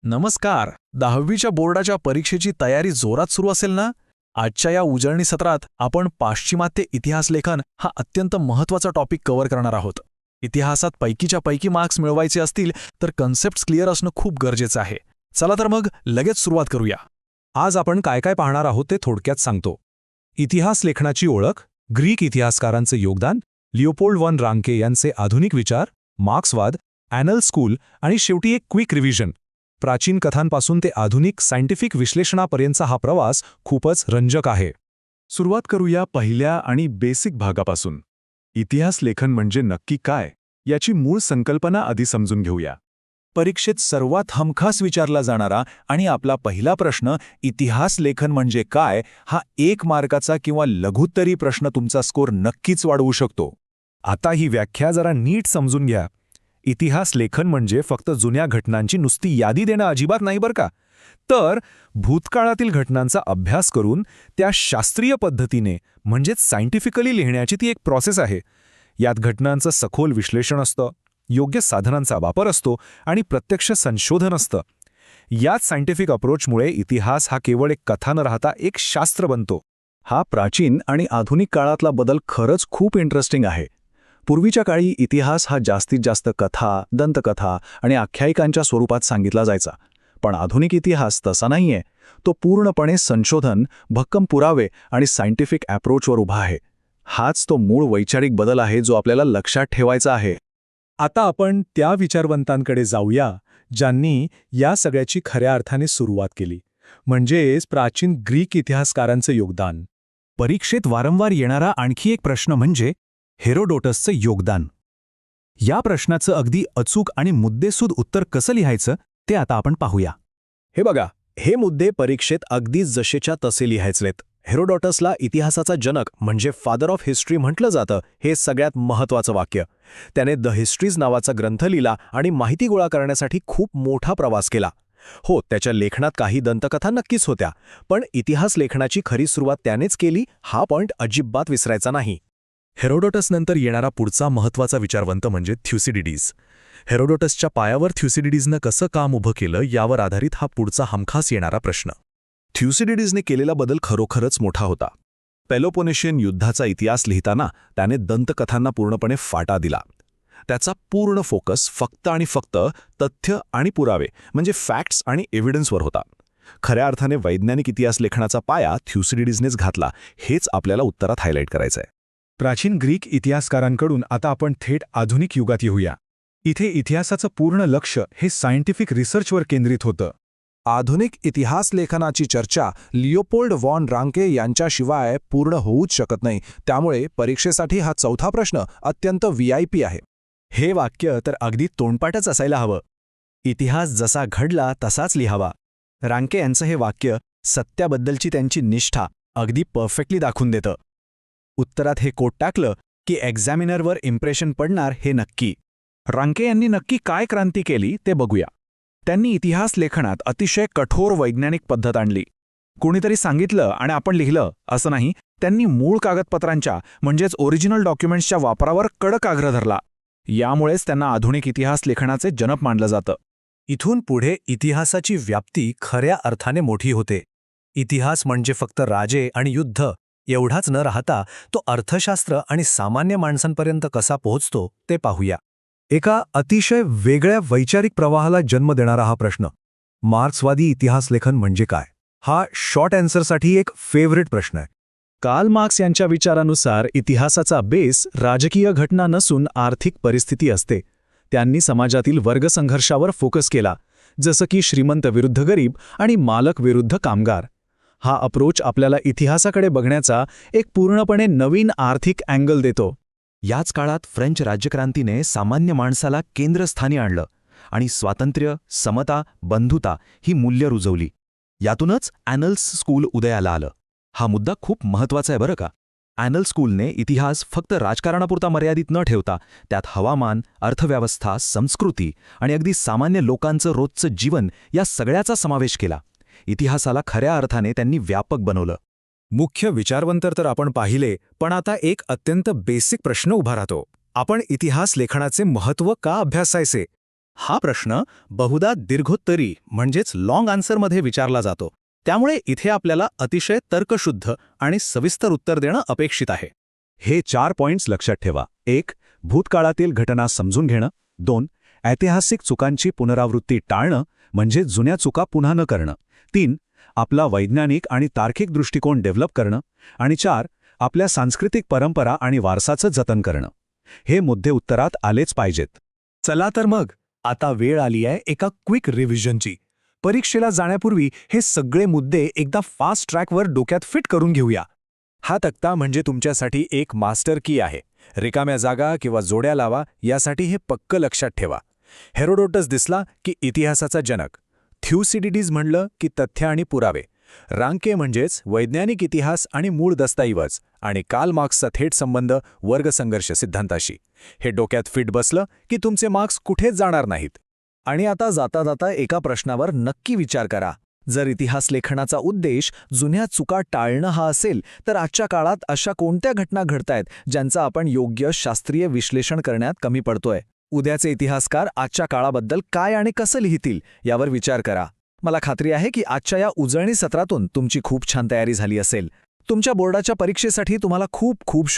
नमस्कार. 10वीच्या बोर्डाच्या परीक्षेची तयारी जोरात सुरू असेल ना? आजच्या या उजळणी सत्रात आपण पाश्चिमात्य इतिहास लेखन हा अत्यंत महत्त्वाचा टॉपिक कव्हर करणार आहोत. इतिहासात पैकीच्या पैकी मार्क्स मिळवायचे असतील तर कन्सेप्ट्स क्लिअर असणं खूप गरजेचं आहे. चला तर मग लगेच सुरुवात करूया. आज आपण काय काय पाहणार आहोत ते थोडक्यात सांगतो. इतिहास लेखनाची ओळख, ग्रीक इतिहासकारांचे योगदान, लिओपोल्ड वन रांके यांचे आधुनिक विचार, मार्क्सवाद, ॲनल स्कूल आणि शेवटी एक क्विक रिव्हिजन. प्राचीन कथांपासून ते आधुनिक सायंटिफिक विश्लेषणापर्यंतचा हा प्रवास खूपच रंजक आहे. सुरुवात करूया पहिल्या आणि बेसिक भागापासून. इतिहास लेखन म्हणजे नक्की काय याची मूळ संकल्पना आधी समजून घेऊया. परीक्षेत सर्वात हमखास विचारला जाणारा आणि आपला पहिला प्रश्न इतिहास लेखन म्हणजे काय हा 1 मार्काचा किंवा लघुत्तरी प्रश्न तुमचा स्कोर नक्कीच वाढवू शकतो. आता ही व्याख्या जरा नीट समजून घ्या. इतिहास लेखन म्हणजे फक्त जुन्या घटनांची नुसती यादी देणं अजिबात नाही बरं का. तर भूतकाळातील घटनांचा अभ्यास करून त्या शास्त्रीय पद्धतीने म्हणजेच सायंटिफिकली लिहिण्याची ती एक प्रोसेस आहे. यात घटनांचं सखोल विश्लेषण असतं, योग्य साधनांचा वापर असतो आणि प्रत्यक्ष संशोधन असतं. याच सायंटिफिक अप्रोचमुळे इतिहास हा केवळ एक कथा न राहता एक शास्त्र बनतो. हा प्राचीन आणि आधुनिक काळातला बदल खरंच खूप इंटरेस्टिंग आहे. पूर्वीच्या काळी इतिहास हा जास्तीत जास्त कथा, दंतकथा आणि आख्यायिकांच्या स्वरूपात सांगितला जायचा. पण आधुनिक इतिहास तसा नाहीये. तो पूर्णपणे संशोधन, भक्कम पुरावे आणि सायंटिफिक अप्रोचवर उभा आहे. हाच तो मूळ वैचारिक बदल आहे जो आपल्याला लक्षात ठेवायचा आहे. आता आपण त्या विचारवंतांकडे जाऊया ज्यांनी या सगळ्याची खऱ्या अर्थाने सुरुवात केली, म्हणजेच प्राचीन ग्रीक इतिहासकारांचं योगदान. परीक्षेत वारंवार येणारा आणखी एक प्रश्न म्हणजे हेरोडोटसचं योगदान. या प्रश्नाचं अगदी अचूक आणि मुद्देसूद उत्तर कसं लिहायचं ते आता आपण पाहूया. हे बघा, हे मुद्दे परीक्षेत अगदी जसेच्या तसे लिहायचेत. हेरोडोटसला इतिहासाचा जनक म्हणजे फादर ऑफ हिस्ट्री म्हटलं जातं. हे सगळ्यात महत्त्वाचं वाक्य. त्याने द हिस्ट्रीज नावाचा ग्रंथ लिहिला आणि माहिती गोळा करण्यासाठी खूप मोठा प्रवास केला. हो, त्याच्या लेखनात काही दंतकथा नक्कीच होत्या, पण इतिहास लेखनाची खरी सुरुवात त्यानेच केली हा पॉइंट अजिबात विसरायचा नाही. हेरोडोटसनंतर येणारा पुढचा महत्त्वाचा विचारवंत म्हणजे थ्युसिडिडीज. हेरोडोटसच्या पायावर थ्युसिडिडीजनं कसं काम उभं केलं यावर आधारित हा पुढचा हमखास येणारा प्रश्न. थ्युसिडिडीजने केलेला बदल खरोखरच मोठा होता. पेलोपोनेशियन युद्धाचा इतिहास लिहिताना त्याने दंतकथांना पूर्णपणे फाटा दिला. त्याचा पूर्ण फोकस फक्त आणि फक्त तथ्य आणि पुरावे म्हणजे फॅक्ट्स आणि एव्हिडन्सवर होता. खऱ्या अर्थाने वैज्ञानिक इतिहास लेखनाचा पाया थ्युसिडिडीजनेच घातला, हेच आपल्याला उत्तरात हायलाईट करायचं आहे. प्राचीन ग्रीक इतिहासकारांकडून आता आपण थेट आधुनिक युगात येऊया. इथे इतिहासाचं पूर्ण लक्ष हे सायंटिफिक रिसर्चवर केंद्रित होतं. आधुनिक इतिहास लेखनाची चर्चा लिओपोल्ड वॉन रांके यांच्याशिवाय पूर्ण होऊच शकत नाही. त्यामुळे परीक्षेसाठी हा चौथा प्रश्न अत्यंत VIP आहे. हे वाक्य तर अगदी तोंडपाठच असायला हवं. इतिहास जसा घडला तसाच लिहावा. रांके यांचं हे वाक्य सत्याबद्दलची त्यांची निष्ठा अगदी परफेक्टली दाखवून देतं. उत्तरात हे कोट टाकलं की एक्झामिनरवर इम्प्रेशन पडणार हे नक्की. रांके यांनी नक्की काय क्रांती केली ते बघूया. त्यांनी इतिहास लेखनात अतिशय कठोर वैज्ञानिक पद्धत आणली. कोणीतरी सांगितलं आणि आपण लिहिलं असं नाही. त्यांनी मूळ कागदपत्रांच्या म्हणजेच ओरिजिनल डॉक्युमेंट्सच्या वापरावर कडक आग्रह धरला. यामुळेच त्यांना आधुनिक इतिहास लेखनाचे जनक मानलं जातं. इथून पुढे इतिहासाची व्याप्ती खऱ्या अर्थाने मोठी होते. इतिहास म्हणजे फक्त राजे आणि युद्ध एवढाच न राहता तो अर्थशास्त्र आणि सामान्य माणसांपर्यंत कसा पोहोचतो ते पाहूया. एका अतिशय वेगळ्या वैचारिक प्रवाहाला जन्म देणारा हा प्रश्न, मार्क्सवादी इतिहास लेखन म्हणजे काय, हा शॉर्ट अँसरसाठी एक फेवरेट प्रश्न आहे. कार्ल मार्क्स यांच्या विचारानुसार इतिहासाचा बेस राजकीय घटना नसून आर्थिक परिस्थिती असते. त्यांनी समाजातील वर्गसंघर्षावर फोकस केला, जसं की श्रीमंत विरुद्ध गरीब आणि मालक विरुद्ध कामगार. हा अप्रोच आपल्याला इतिहासाकडे बघण्याचा एक पूर्णपणे नवीन आर्थिक अँगल देतो. याच काळात फ्रेंच राज्यक्रांतीने सामान्य माणसाला केंद्रस्थानी आणलं आणि स्वातंत्र्य, समता, बंधुता ही मूल्य रुजवली. यातूनच ॲनल्स स्कूल उदयाला आलं. हा मुद्दा खूप महत्त्वाचा आहे बरं का. ॲनल स्कूलने इतिहास फक्त राजकारणापुरता मर्यादित न ठेवता त्यात हवामान, अर्थव्यवस्था, संस्कृती आणि अगदी सामान्य लोकांचं रोजचं जीवन या सगळ्याचा समावेश केला. इतिहासाला खऱ्या अर्थाने त्यांनी व्यापक बनवलं. मुख्य विचारवंत तर आपण पाहिले, पण आता एक अत्यंत बेसिक प्रश्न उभा राहतो. आपण इतिहास लेखनाचे महत्त्व का अभ्यासायचे? हा प्रश्न बहुधा दीर्घोत्तरी म्हणजेच लॉंग आन्सरमध्ये विचारला जातो. त्यामुळे इथे आपल्याला अतिशय तर्कशुद्ध आणि सविस्तर उत्तर देणं अपेक्षित आहे. हे 4 पॉइंट्स लक्षात ठेवा. 1. भूतकाळातील घटना समजून घेणं. 2. ऐतिहासिक चुकांची पुनरावृत्ती टाळणं म्हणजे जुन्या चुका पुन्हा न करणं. 3. आपला वैज्ञानिक आणि तार्किक दृष्टिकोन डेव्हलप करणं. आणि 4. आपल्या सांस्कृतिक परंपरा आणि वारसाचं जतन करणं. हे मुद्दे उत्तरात आलेच पाहिजेत. चला तर मग आता वेळ आली आहे एका क्विक रिव्हिजनची. परीक्षेला जाण्यापूर्वी हे सगळे मुद्दे एकदा फास्ट ट्रॅकवर डोक्यात फिट करून घेऊया. हा तक्ता म्हणजे तुमच्यासाठी एक मास्टर की आहे. रिकाम्या जागा किंवा जोड्या लावा यासाठी हे पक्क लक्षात ठेवा. हेरोडोटस दिसला की इतिहासाचा जनक. थ्युसिडिडीज म्हणलं की तथ्य आणि पुरावे. रांके म्हणजेच वैज्ञानिक इतिहास आणि मूळ दस्तऐवज. आणि कार्ल मार्क्सचा थेट संबंध वर्गसंघर्ष सिद्धांताशी. हे डोक्यात फिट बसलं की तुमचे मार्क्स कुठेच जाणार नाहीत. आणि आता जाता जाता एका प्रश्नावर नक्की विचार करा. जर इतिहास लेखनाचा उद्देश जुन्या चुका टाळणं हा असेल तर आजच्या काळात अशा कोणत्या घटना घडतायत ज्यांचा आपण योग्य शास्त्रीय विश्लेषण करण्यात कमी पडतोय? उद्याचे इतिहासकार आजच्या काळाबद्दल काय आणि कसं लिहितील यावर विचार करा. मला खात्री आहे की आजच्या या उजळणी सत्रातून तुमची खूप छान तयारी झाली असेल. तुमच्या बोर्डाच्या परीक्षेसाठी तुम्हाला खूप खूप शुभेच्छा.